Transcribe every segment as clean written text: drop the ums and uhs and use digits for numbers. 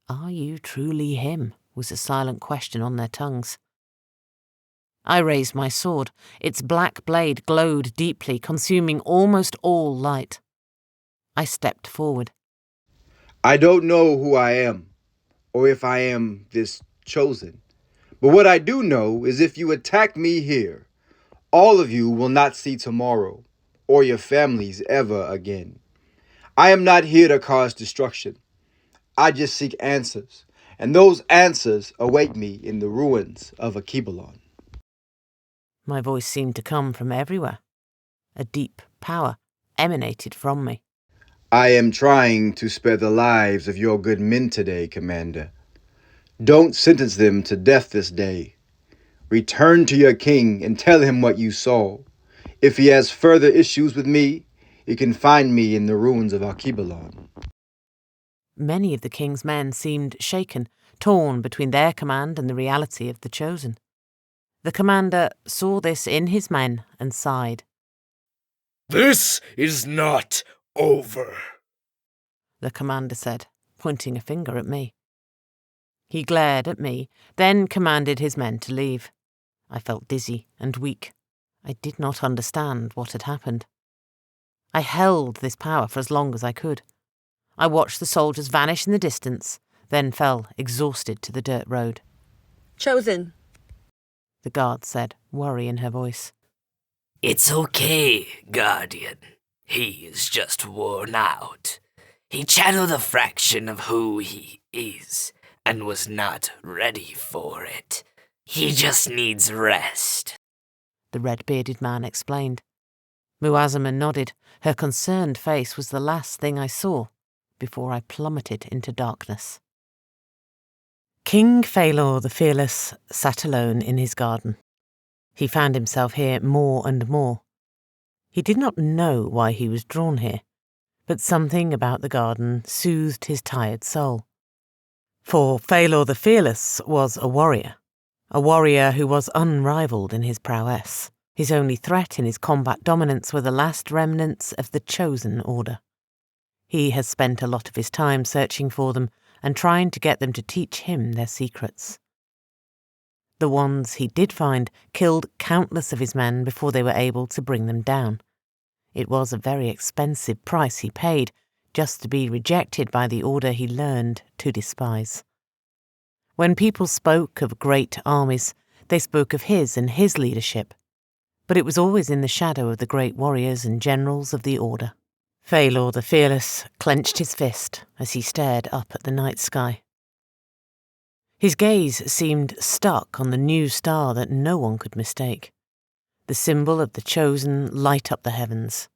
Are you truly him? Was a silent question on their tongues. I raised my sword. Its black blade glowed deeply, consuming almost all light. I stepped forward. I don't know who I am, or if I am this chosen. But what I do know is if you attack me here, all of you will not see tomorrow, or your families ever again. I am not here to cause destruction. I just seek answers, and those answers await me in the ruins of Akibalon. My voice seemed to come from everywhere. A deep power emanated from me. I am trying to spare the lives of your good men today, Commander. Don't sentence them to death this day. Return to your king and tell him what you saw. If he has further issues with me, he can find me in the ruins of Akibalon. Many of the king's men seemed shaken, torn between their command and the reality of the chosen. The commander saw this in his men and sighed. This is not over, the commander said, pointing a finger at me. He glared at me, then commanded his men to leave. I felt dizzy and weak. I did not understand what had happened. I held this power for as long as I could. I watched the soldiers vanish in the distance, then fell exhausted to the dirt road. Chosen, the guard said, worry in her voice. It's okay, Guardian. He is just worn out. He channeled a fraction of who he is and was not ready for it. He just needs rest, the red-bearded man explained. Muazama nodded. Her concerned face was the last thing I saw before I plummeted into darkness. King Faylor the Fearless sat alone in his garden. He found himself here more and more. He did not know why he was drawn here, but something about the garden soothed his tired soul. For Faylor the Fearless was a warrior who was unrivaled in his prowess. His only threat in his combat dominance were the last remnants of the chosen order. He has spent a lot of his time searching for them and trying to get them to teach him their secrets. The ones he did find killed countless of his men before they were able to bring them down. It was a very expensive price he paid just to be rejected by the order he learned to despise. When people spoke of great armies, they spoke of his and his leadership, but it was always in the shadow of the great warriors and generals of the order. Faylor the Fearless clenched his fist as he stared up at the night sky. His gaze seemed stuck on the new star that no one could mistake. The symbol of the chosen light up the heavens.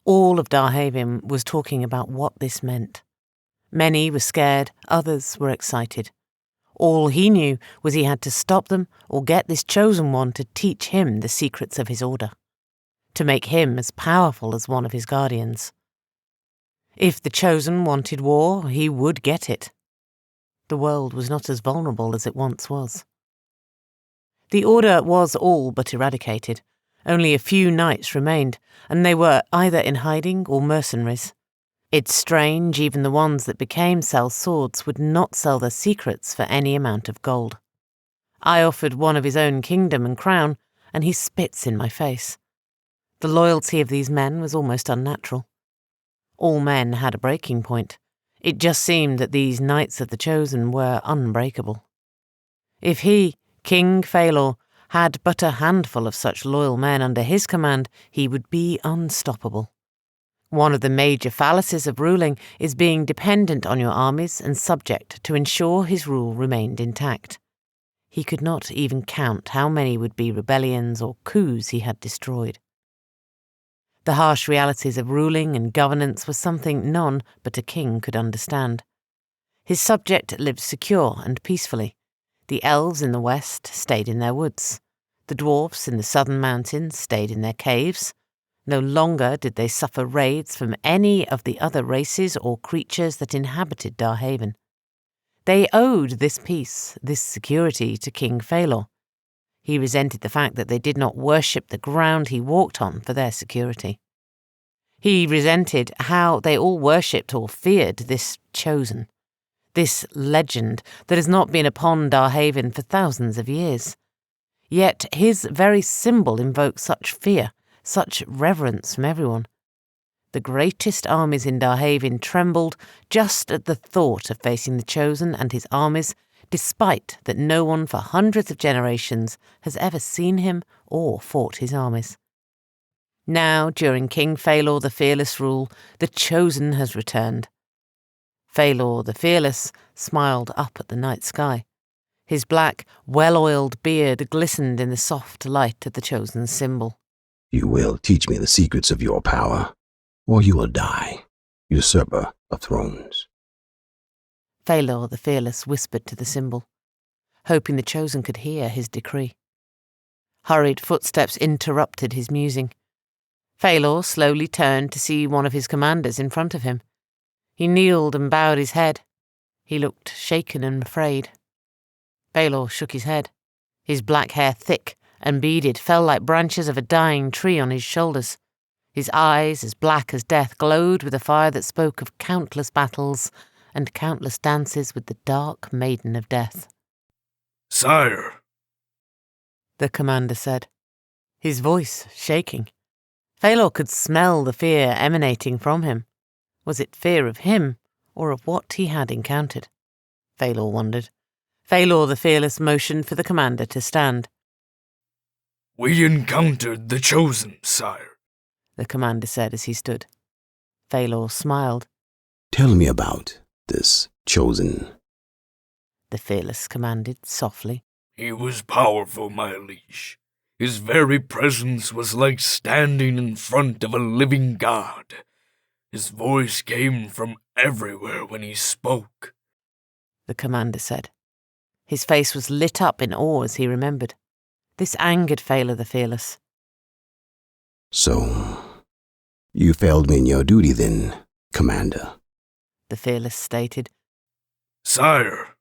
All of Darhaven was talking about what this meant. Many were scared, others were excited. All he knew was he had to stop them or get this chosen one to teach him the secrets of his order, to make him as powerful as one of his guardians. If the chosen wanted war, he would get it. The world was not as vulnerable as it once was. The order was all but eradicated. Only a few knights remained, and they were either in hiding or mercenaries. It's strange even the ones that became sell swords would not sell their secrets for any amount of gold. I offered one of his own kingdom and crown, and he spits in my face. The loyalty of these men was almost unnatural. All men had a breaking point. It just seemed that these knights of the chosen were unbreakable. If he, King Faylor, had but a handful of such loyal men under his command, he would be unstoppable. One of the major fallacies of ruling is being dependent on your armies and subject to ensure his rule remained intact. He could not even count how many would be rebellions or coups he had destroyed. The harsh realities of ruling and governance were something none but a king could understand. His subject lived secure and peacefully. The elves in the west stayed in their woods. The dwarfs in the southern mountains stayed in their caves. No longer did they suffer raids from any of the other races or creatures that inhabited Darhaven. They owed this peace, this security to King Faylor. He resented the fact that they did not worship the ground he walked on for their security. He resented how they all worshipped or feared this chosen. This legend that has not been upon Darhaven for thousands of years. Yet his very symbol invokes such fear, such reverence from everyone. The greatest armies in Darhaven trembled just at the thought of facing the Chosen and his armies, despite that no one for hundreds of generations has ever seen him or fought his armies. Now, during King Faylor the Fearless rule, the Chosen has returned. Faylor the Fearless smiled up at the night sky. His black, well-oiled beard glistened in the soft light of the Chosen's symbol. You will teach me the secrets of your power, or you will die, usurper of thrones. Faylor the Fearless whispered to the symbol, hoping the Chosen could hear his decree. Hurried footsteps interrupted his musing. Faylor slowly turned to see one of his commanders in front of him. He kneeled and bowed his head. He looked shaken and afraid. Faylor shook his head. His black hair, thick and beaded, fell like branches of a dying tree on his shoulders. His eyes, as black as death, glowed with a fire that spoke of countless battles and countless dances with the dark maiden of death. Sire, the commander said, his voice shaking. Faylor could smell the fear emanating from him. Was it fear of him, or of what he had encountered? Faylor wondered. Faylor the Fearless motioned for the commander to stand. we encountered the Chosen, sire, the commander said as he stood. Faylor smiled. Tell me about this Chosen. The Fearless commanded softly. He was powerful, my liege. His very presence was like standing in front of a living god. His voice came from everywhere when he spoke, the commander said. His face was lit up in awe as he remembered. This angered Faylor the Fearless. So, you failed me in your duty then, Commander, the Fearless stated. Sire,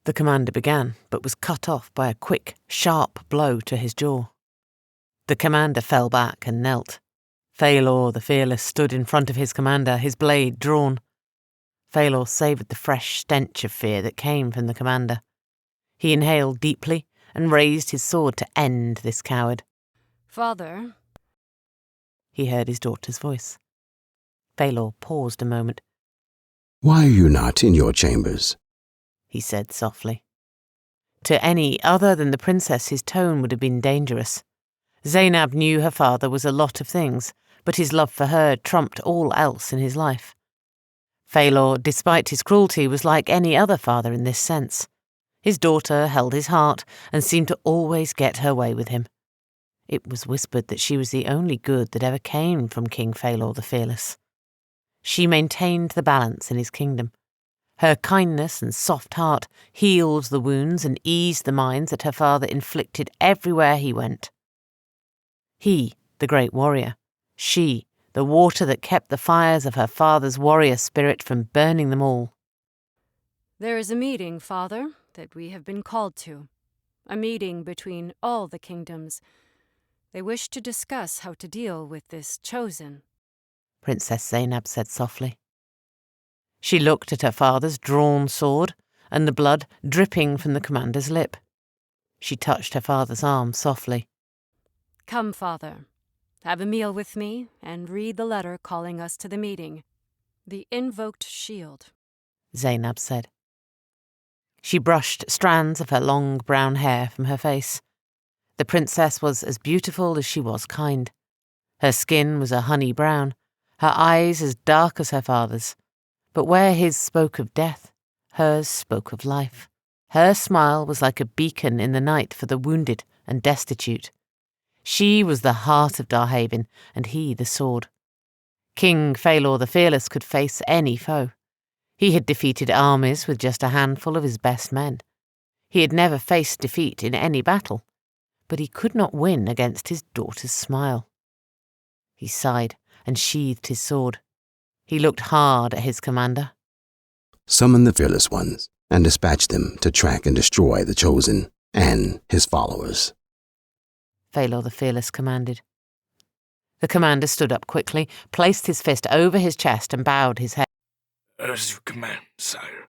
the commander began, but was cut off by a quick, sharp blow to his jaw. The commander fell back and knelt. Faylor the Fearless stood in front of his commander, his blade drawn. Faylor savoured the fresh stench of fear that came from the commander. He inhaled deeply and raised his sword to end this coward. Father, he heard his daughter's voice. Faylor paused a moment. Why are you not in your chambers? He said softly. To any other than the princess, his tone would have been dangerous. Zainab knew her father was a lot of things, but his love for her trumped all else in his life. Faylor, despite his cruelty, was like any other father in this sense. His daughter held his heart and seemed to always get her way with him. It was whispered that she was the only good that ever came from King Faylor the Fearless. She maintained the balance in his kingdom. Her kindness and soft heart healed the wounds and eased the minds that her father inflicted everywhere he went. He, the great warrior. She, the water that kept the fires of her father's warrior spirit from burning them all. there is a meeting, Father, that we have been called to. A meeting between all the kingdoms. They wish to discuss how to deal with this Chosen. Princess Zainab said softly. She looked at her father's drawn sword and the blood dripping from the commander's lip. She touched her father's arm softly. Come, Father. Have a meal with me and read the letter calling us to the meeting. The invoked shield, Zainab said. She brushed strands of her long brown hair from her face. The princess was as beautiful as she was kind. Her skin was a honey brown, her eyes as dark as her father's. But where his spoke of death, hers spoke of life. Her smile was like a beacon in the night for the wounded and destitute. She was the heart of Darhaven, and he the sword. King Faylor the Fearless could face any foe. He had defeated armies with just a handful of his best men. He had never faced defeat in any battle, but he could not win against his daughter's smile. He sighed and sheathed his sword. He looked hard at his commander. Summon the fearless ones and dispatch them to track and destroy the Chosen and his followers. Faylor the Fearless commanded. The commander stood up quickly, placed his fist over his chest and bowed his head. As you command, sire.